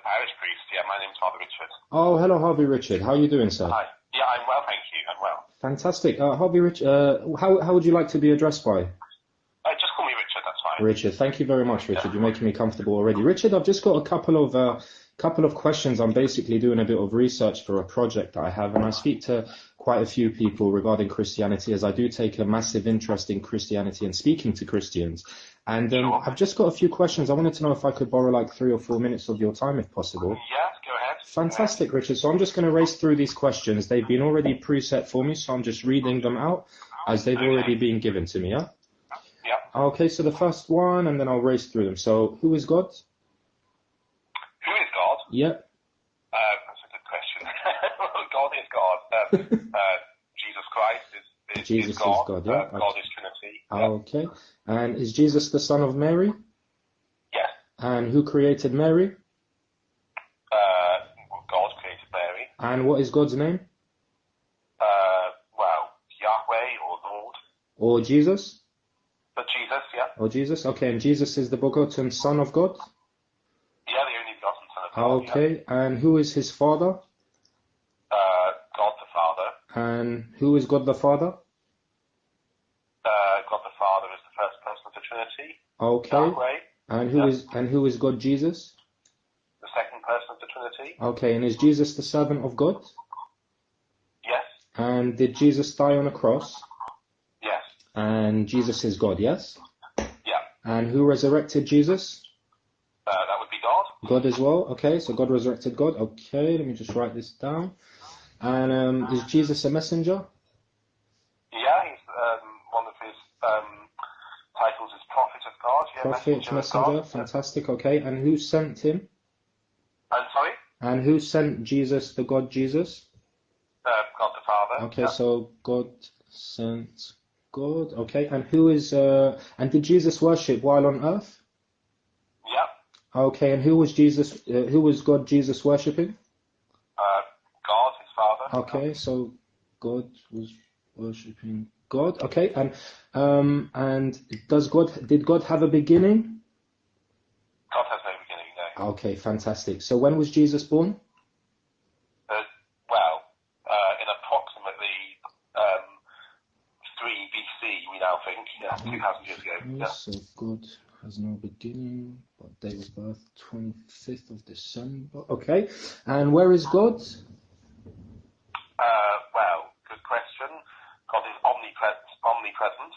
Parish Priest. Yeah, my name's Father Richard. Oh, hello, Harvey Richard. How are you doing, sir? Hi. Yeah, I'm well, thank you. I'm well. Fantastic. Harvey Richard, how would you like to be addressed by? Just call me Richard, that's fine. Richard, thank you very much, Richard. You're making me comfortable already. Richard, I've just got a couple of questions. I'm basically doing a bit of research for a project that I have, and I speak to quite a few people regarding Christianity, as I do take a massive interest in Christianity and speaking to Christians. And Sure. I've just got a few questions. I wanted to know if I could borrow like 3 or 4 minutes of your time, if possible. Yes, go ahead. Fantastic, Richard. So I'm just going to race through these questions. They've been already preset for me, so I'm just reading them out as they've already been given to me, yeah? Yeah. Okay, so the first one, and then I'll race through them. So, who is God? Who is God? Yep. That's a good question. God is God. Jesus Christ is Jesus God. is God, yeah. God is Trinity. Okay. And is Jesus the son of Mary? Yes. And who created Mary? God created Mary. And what is God's name? Well, Yahweh or Lord. Or Jesus? But Jesus, yeah. Or Jesus? Okay, and Jesus is the begotten Son of God? Yeah, the only begotten Son of God. Okay, and who is his Father? God the Father. And who is God the Father? God the Father is the first person of the Trinity. Okay. Yahweh. And who is God Jesus? The second person of the Trinity. Okay, and is Jesus the servant of God? Yes. And did Jesus die on a cross? Yes. And Jesus is God, yes? Yeah. And who resurrected Jesus? That would be God. God as well. Okay, so God resurrected God. Okay, let me just write this down. And is Jesus a messenger? Yeah, he's one of his titles is Prophet of God. Yeah, Prophet, messenger. of God. Fantastic. Okay, and who sent him? I'm sorry? And who sent Jesus, the God Jesus? God the Father. Okay, yeah. so God sent God. Okay, and who is and did Jesus worship while on earth? Yeah. Okay, and who was Jesus? Who was God Jesus worshipping? God, his Father. Okay, so God was worshipping God. Okay, and did God have a beginning? God has no beginning, no. Okay, fantastic. So when was Jesus born? Well, in approximately 3 BC, we now think. Yeah, 2,000 years ago. Okay, Yeah. so God has no beginning, but day of birth, 25th of December. Okay, and where is God? Well, good question. God is omnipresent.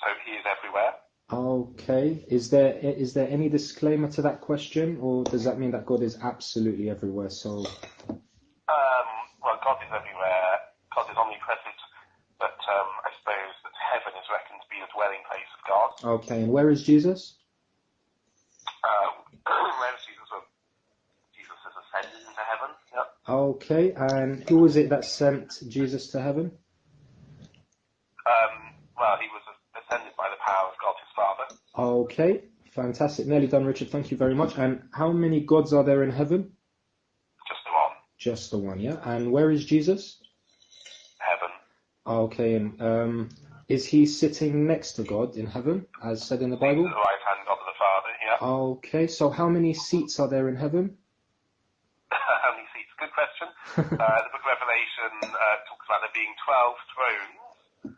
So he is everywhere. Okay, is there any disclaimer to that question, or does that mean that God is absolutely everywhere? So, well, God is everywhere. God is omnipresent, but I suppose that heaven is reckoned to be the dwelling place of God. okay, and where is Jesus? Where is Jesus? Well, Jesus has ascended into heaven. Yep. Okay, and who was it that sent Jesus to heaven? Well, he was ascended by the power of God, his Father. Okay, fantastic. Nearly done, Richard. Thank you very much. And how many gods are there in heaven? Just the one. Just the one, yeah. And where is Jesus? Heaven. Okay, and is he sitting next to God in heaven, as said in the Bible? The right hand God of the Father, yeah. Okay, so how many seats are there in heaven? How many seats? Good question. The book of Revelation talks about there being 12 thrones.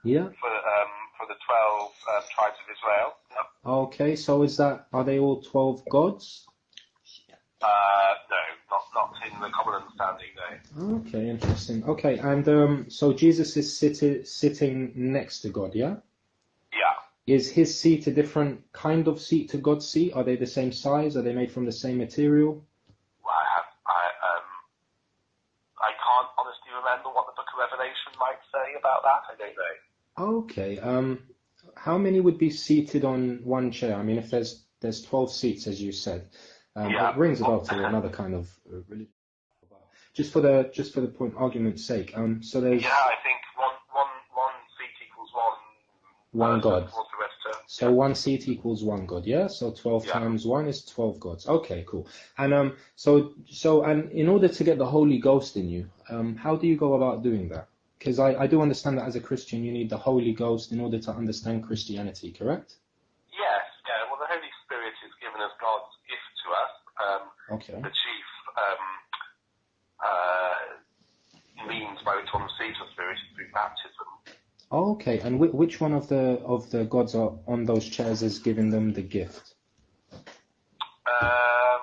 Yeah. For the 12 tribes of Israel. Yep. Okay, so are they all 12 gods? No, not in the common understanding, no. Okay, interesting. Okay, and so Jesus is sitting next to God, yeah? Yeah. Is his seat a different kind of seat to God's seat? Are they the same size? Are they made from the same material? Well, I can't honestly remember what the book of Revelation might say about that. I don't know. Okay, how many would be seated on one chair? I mean, if there's 12 seats, as you said, it rings a bell to another kind of religion. Just for the point argument's sake, so there's. Yeah, I think one seat equals one God. So yeah. one seat equals one God, yeah? So 12 times 1 is 12 gods. Okay, cool. And and in order to get the Holy Ghost in you, how do you go about doing that? Because I do understand that as a Christian you need the Holy Ghost in order to understand Christianity, correct? Yes, yeah. Well, the Holy Spirit is given as God's gift to us. Okay. the chief means by which one receives the Spirit is through baptism. Okay, and which one of the gods are on those chairs is giving them the gift? Well,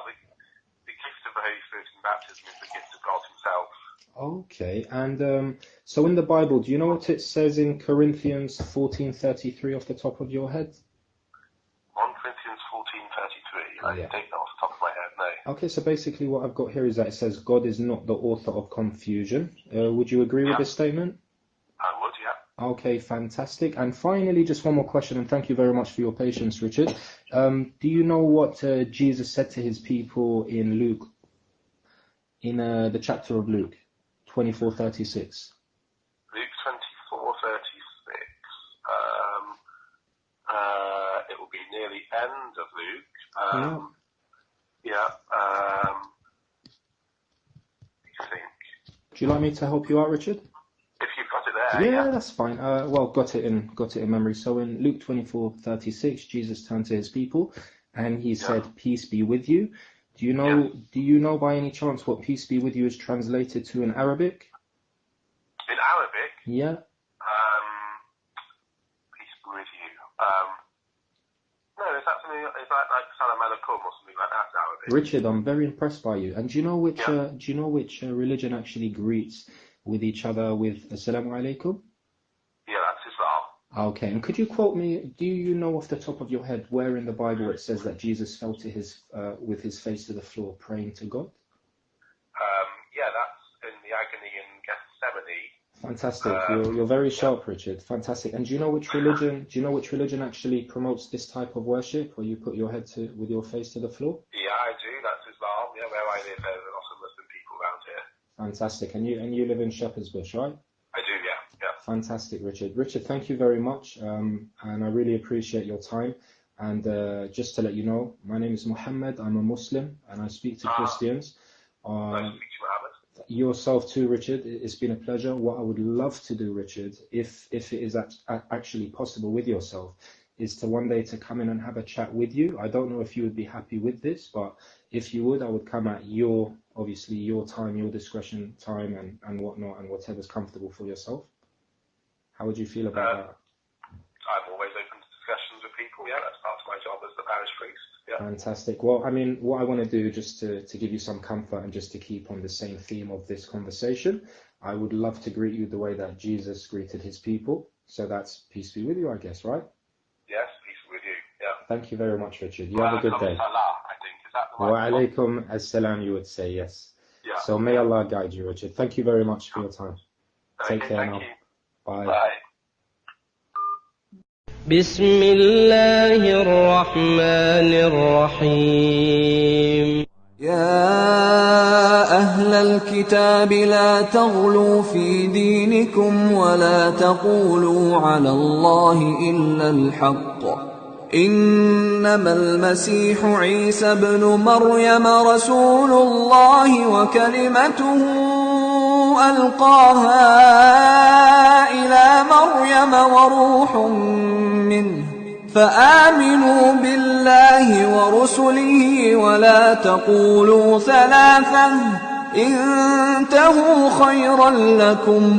the gift of the Holy Spirit in baptism is the gift of God himself. Okay, and so in the Bible, do you know what it says in Corinthians 14:33 off the top of your head? 1 Corinthians 14:33. I Yeah. don't know off the top of my head, no. Okay, so basically what I've got here is that it says God is not the author of confusion. Would you agree with this statement? I would, yeah. Okay, fantastic. And finally, just one more question, and thank you very much for your patience, Richard. Do you know what Jesus said to his people in Luke, in the chapter of Luke, 24:36? Luke 24:36. It will be near the end of Luke. I think. Do you like me to help you out, Richard? If you've got it there, Yeah, that's fine. Well, got it in memory. So in Luke 24:36, Jesus turned to his people and he said, "Peace be with you." Do you know by any chance what "peace be with you" is translated to in Arabic? In Arabic? Yeah. Peace be with you. No, is that like Salam alaikum or something like that in Arabic? Richard, I'm very impressed by you. And do you know which religion actually greets with each other with Assalamu alaikum? Yeah, that's Islam. Okay, and could you quote me, do you know off the top of your head where in the Bible it says that Jesus fell to with his face to the floor praying to God? Yeah, that's in the agony in Gethsemane. Fantastic. You're very sharp, Richard. Fantastic. And do you know which religion actually promotes this type of worship, where you put your head with your face to the floor? Yeah, I do. That's Islam. Yeah, where I live, there's a lot of Muslim people around here. Fantastic. And you live in Shepherd's Bush, right? I do, yeah. Fantastic, Richard. Richard, thank you very much, and I really appreciate your time. And just to let you know, my name is Mohammed. I'm a Muslim, and I speak to Christians. Nice to meet you, Mohammed. Yourself too, Richard. It's been a pleasure. What I would love to do, Richard, if it is actually possible with yourself, is to one day to come in and have a chat with you. I don't know if you would be happy with this, but if you would, I would come at your time, your discretion time and whatnot, and whatever's comfortable for yourself. How would you feel about that? I'm always open to discussions with people. Yeah, that's part of my job as the parish priest. Yeah. Fantastic. Well, I mean, what I want to do, just to give you some comfort and just to keep on the same theme of this conversation, I would love to greet you the way that Jesus greeted his people. So that's peace be with you, I guess, right? Yes, peace be with you. Yeah. Thank you very much, Richard. You have a good day. Salah, I think. Is that the Wa right one? alaikum assalam, you would say, yes. Yeah. So may Allah guide you, Richard. Thank you very much for your time. Take care now. Thank you. Bye. Bye. بسم الله الرحمن الرحيم يا أهل الكتاب لا تغلوا في دينكم ولا تقولوا على الله إلا الحق إنما المسيح عيسى ابن مريم رسول الله وكلمته ألقاها إلى مريم وروح منه فآمنوا بالله ورسله ولا تقولوا ثلاثة انتهوا خيرا لكم